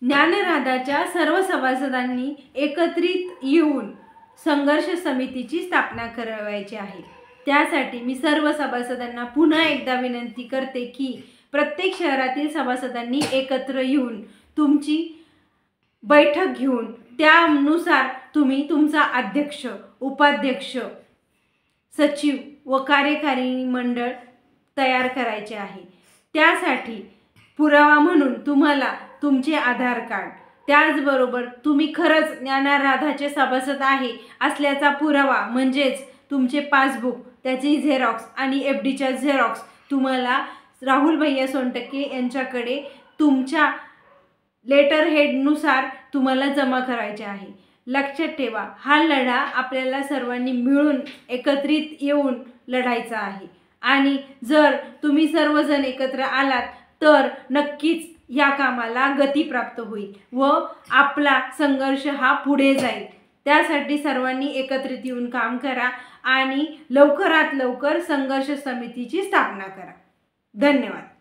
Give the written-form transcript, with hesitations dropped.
ज्ञानराधाच्या सर्व सभासदांनी एकत्रित येऊन संघर्ष समितीची स्थापना करायची आहे। त्यासाठी मी सर्व सभासदांना पुन्हा एकदा विनंती करते की प्रत्येक शहरातील सभासदांनी एकत्र येऊन तुमची बैठक घेऊन त्यानुसार तुम्ही तुमचा अध्यक्ष, उपाध्यक्ष, सचिव व कार्यकारिणी मंडळ तयार करायचे आहे। त्यासाठी पुरावा म्हणून तुम्हाला तुमचे आधार कार्ड, त्याचबरोबर तुम्ही खरंच ज्ञानराधाचे सभासद आहे असल्याचा पुरावा म्हणजेच तुमचे पासबुक, त्याची झेरॉक्स आणि एफडीच्या झेरॉक्स तुम्हाला राहुल भैया सोनटक्के यांच्याकडे तुमच्या लेटर हेडनुसार तुम्हाला जमा करायचे आहे। लक्षात ठेवा, हा लढा आपल्याला सर्वांनी मिळून एकत्रित येऊन लढायचा आहे आणि जर तुम्ही सर्वजण एकत्र आलात तर नक्कीच या कामाला गती प्राप्त होईल व आपला संघर्ष हा पुढे जाईल। त्यासाठी सर्वांनी एकत्रित येऊन काम करा आणि लवकरात लवकर संघर्ष समितीची स्थापना करा। धन्यवाद।